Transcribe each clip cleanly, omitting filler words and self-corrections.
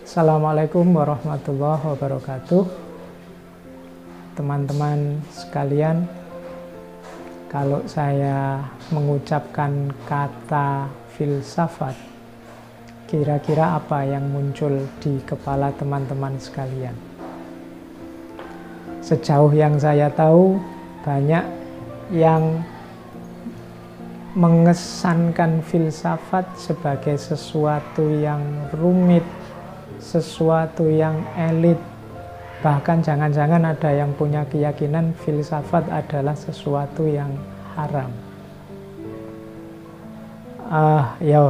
Assalamualaikum warahmatullahi wabarakatuh. Teman-teman sekalian, kalau saya mengucapkan kata filsafat, kira-kira apa yang muncul di kepala teman-teman sekalian? Sejauh yang saya tahu, banyak yang mengesankan filsafat sebagai sesuatu yang rumit, sesuatu yang elit. Bahkan jangan-jangan ada yang punya keyakinan filsafat adalah sesuatu yang haram.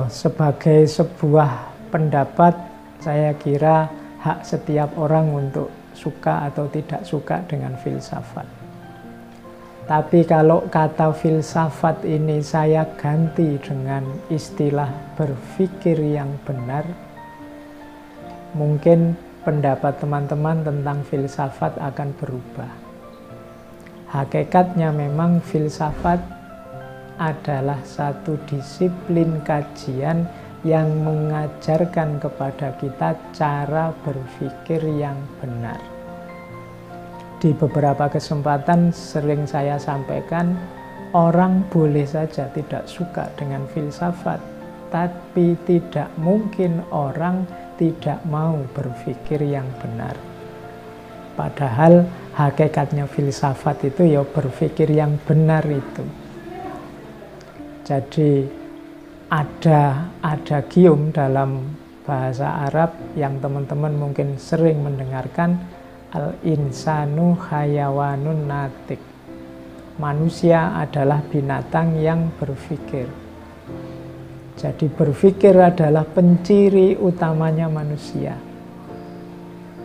Sebagai sebuah pendapat, saya kira hak setiap orang untuk suka atau tidak suka dengan filsafat. Tapi kalau kata filsafat ini saya ganti dengan istilah berpikir yang benar, mungkin pendapat teman-teman tentang filsafat akan berubah. Hakikatnya memang filsafat adalah satu disiplin kajian yang mengajarkan kepada kita cara berpikir yang benar. Di beberapa kesempatan sering saya sampaikan, orang boleh saja tidak suka dengan filsafat, tapi tidak mungkin orang tidak mau berpikir yang benar. Padahal hakikatnya filsafat itu ya berpikir yang benar itu. Jadi ada adagium dalam bahasa Arab yang teman-teman mungkin sering mendengarkan, al-insanu hayawanun natik. Manusia adalah binatang yang berpikir. Jadi berpikir adalah penciri utamanya manusia.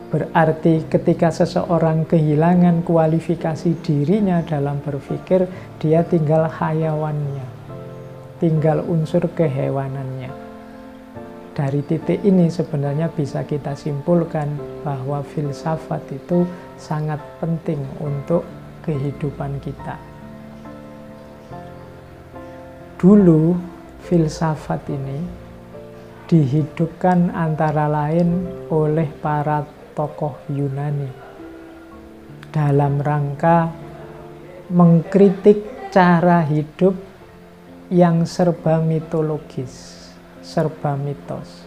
Berarti ketika seseorang kehilangan kualifikasi dirinya dalam berpikir, dia tinggal hayawannya, tinggal unsur kehewanannya. Dari titik ini sebenarnya bisa kita simpulkan bahwa filsafat itu sangat penting untuk kehidupan kita. Dulu filsafat ini dihidupkan antara lain oleh para tokoh Yunani dalam rangka mengkritik cara hidup yang serba mitologis, serba mitos.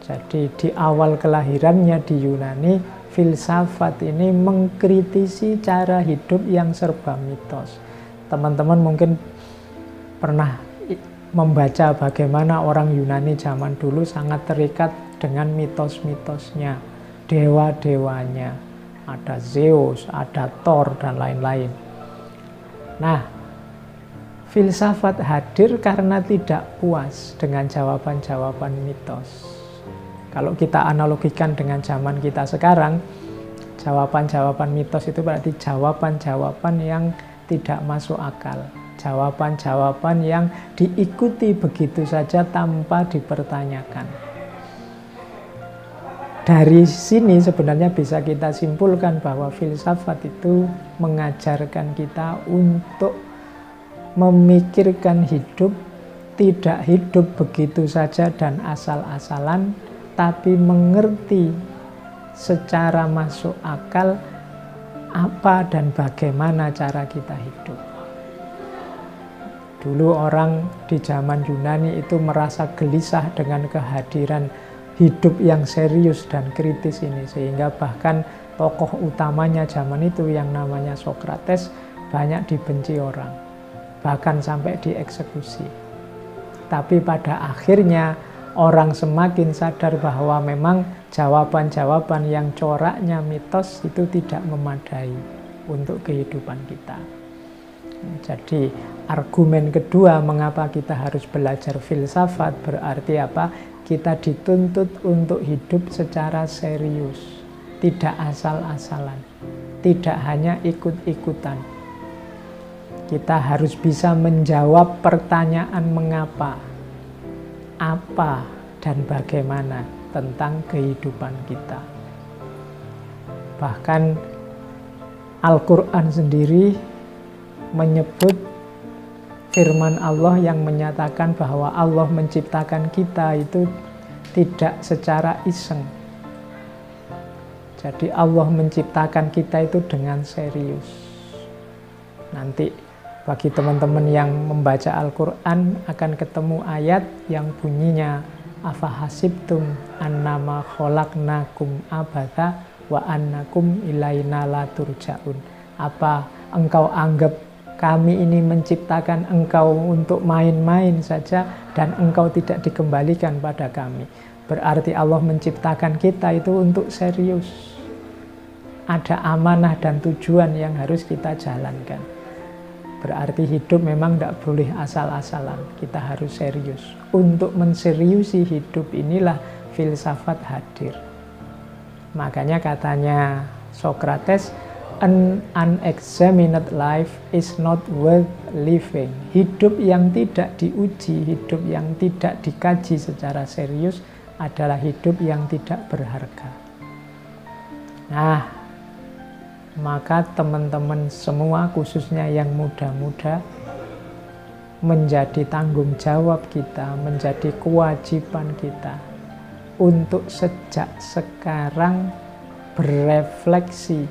Jadi di awal kelahirannya di Yunani, filsafat ini mengkritisi cara hidup yang serba mitos. Teman-teman mungkin pernah membaca bagaimana orang Yunani zaman dulu sangat terikat dengan mitos-mitosnya, dewa-dewanya, ada Zeus, ada Thor, dan lain-lain. Nah, filsafat hadir karena tidak puas dengan jawaban-jawaban mitos. Kalau kita analogikan dengan zaman kita sekarang, jawaban-jawaban mitos itu berarti jawaban-jawaban yang tidak masuk akal. Jawaban-jawaban yang diikuti begitu saja tanpa dipertanyakan. Dari sini sebenarnya bisa kita simpulkan bahwa filsafat itu mengajarkan kita untuk memikirkan hidup, tidak hidup begitu saja dan asal-asalan, tapi mengerti secara masuk akal apa dan bagaimana cara kita hidup. Dulu orang di zaman Yunani itu merasa gelisah dengan kehadiran hidup yang serius dan kritis ini, sehingga bahkan tokoh utamanya zaman itu yang namanya Sokrates banyak dibenci orang, bahkan sampai dieksekusi. Tapi pada akhirnya orang semakin sadar bahwa memang jawaban-jawaban yang coraknya mitos itu tidak memadai untuk kehidupan kita. Jadi argumen kedua mengapa kita harus belajar filsafat berarti apa? Kita dituntut untuk hidup secara serius, tidak asal-asalan, tidak hanya ikut-ikutan. Kita harus bisa menjawab pertanyaan mengapa, apa, dan bagaimana tentang kehidupan kita. Bahkan Al-Quran sendiri menyebut firman Allah yang menyatakan bahwa Allah menciptakan kita itu tidak secara iseng, Jadi Allah menciptakan kita itu dengan serius. Nanti bagi teman-teman yang membaca Al-Quran akan ketemu ayat yang bunyinya afahasibtum annama khalaqnakum abatha wa annakum ilaina la turja'un. Apa engkau anggap kami ini menciptakan engkau untuk main-main saja dan engkau tidak dikembalikan pada kami? Berarti Allah menciptakan kita itu untuk serius. Ada amanah dan tujuan yang harus kita jalankan. Berarti hidup memang tidak boleh asal-asalan. Kita harus serius. Untuk menseriusi hidup inilah filsafat hadir. Makanya katanya Socrates, an unexamined life is not worth living. Hidup yang tidak diuji, hidup yang tidak dikaji secara serius adalah hidup yang tidak berharga. Nah, maka teman-teman semua, khususnya yang muda-muda, menjadi tanggung jawab kita, menjadi kewajiban kita untuk sejak sekarang berefleksi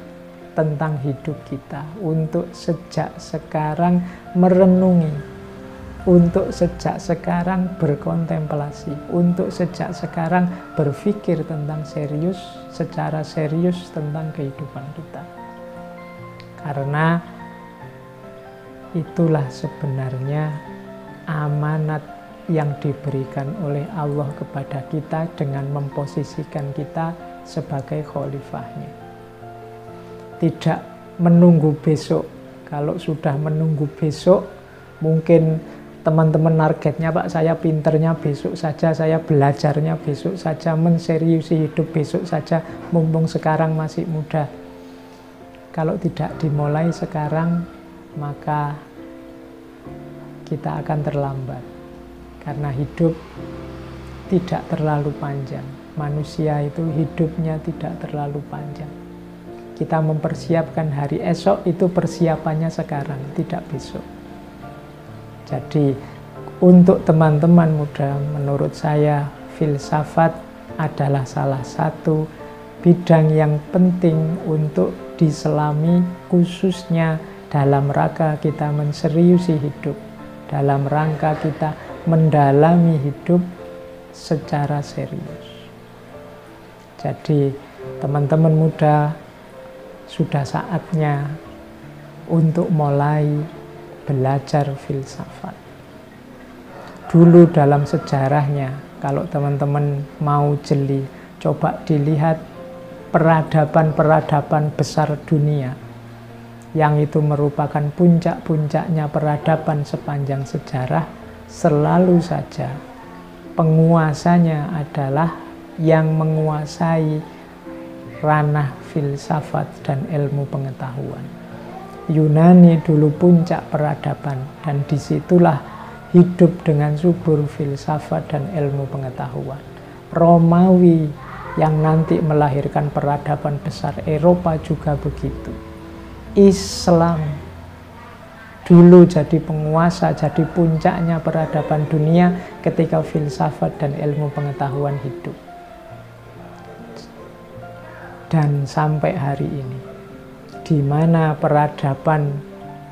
tentang hidup kita, untuk sejak sekarang merenungi, untuk sejak sekarang berkontemplasi, untuk sejak sekarang berpikir tentang serius, secara serius tentang kehidupan kita. Karena itulah sebenarnya amanat yang diberikan oleh Allah kepada kita dengan memposisikan kita sebagai khalifahnya. Tidak menunggu besok. Kalau sudah menunggu besok, mungkin teman-teman targetnya, Pak, saya pinternya besok saja, saya belajarnya besok saja, menseriusi hidup besok saja, mumpung sekarang masih muda. Kalau tidak dimulai sekarang, maka kita akan terlambat. Karena hidup tidak terlalu panjang. Manusia itu hidupnya tidak terlalu panjang. Kita mempersiapkan hari esok, itu persiapannya sekarang, tidak besok. Jadi untuk teman-teman muda, menurut saya filsafat adalah salah satu bidang yang penting untuk diselami, khususnya dalam rangka kita menseriusi hidup, dalam rangka kita mendalami hidup secara serius. Jadi teman-teman muda, sudah saatnya untuk mulai belajar filsafat. Dulu dalam sejarahnya, kalau teman-teman mau jeli, coba dilihat peradaban-peradaban besar dunia, yang itu merupakan puncak-puncaknya peradaban sepanjang sejarah, selalu saja penguasanya adalah yang menguasai ranah filsafat dan ilmu pengetahuan. Yunani dulu puncak peradaban, dan disitulah hidup dengan subur filsafat dan ilmu pengetahuan. Romawi yang nanti melahirkan peradaban besar Eropa juga begitu. Islam dulu jadi penguasa, jadi puncaknya peradaban dunia ketika filsafat dan ilmu pengetahuan hidup. Dan sampai hari ini, di mana peradaban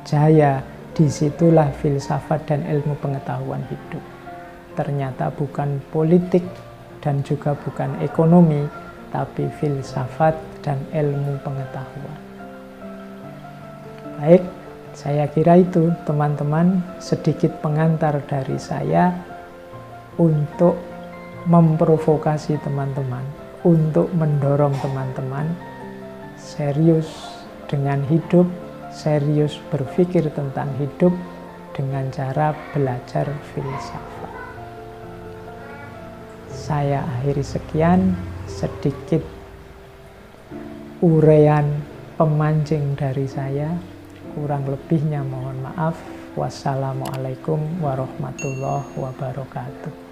jaya, disitulah filsafat dan ilmu pengetahuan hidup. Ternyata bukan politik dan juga bukan ekonomi, tapi filsafat dan ilmu pengetahuan. Baik, saya kira itu teman-teman sedikit pengantar dari saya untuk memprovokasi teman-teman, untuk mendorong teman-teman serius dengan hidup, serius berpikir tentang hidup dengan cara belajar filsafat. Saya akhiri sekian, sedikit uraian pemancing dari saya. Kurang lebihnya mohon maaf. Wassalamualaikum warahmatullahi wabarakatuh.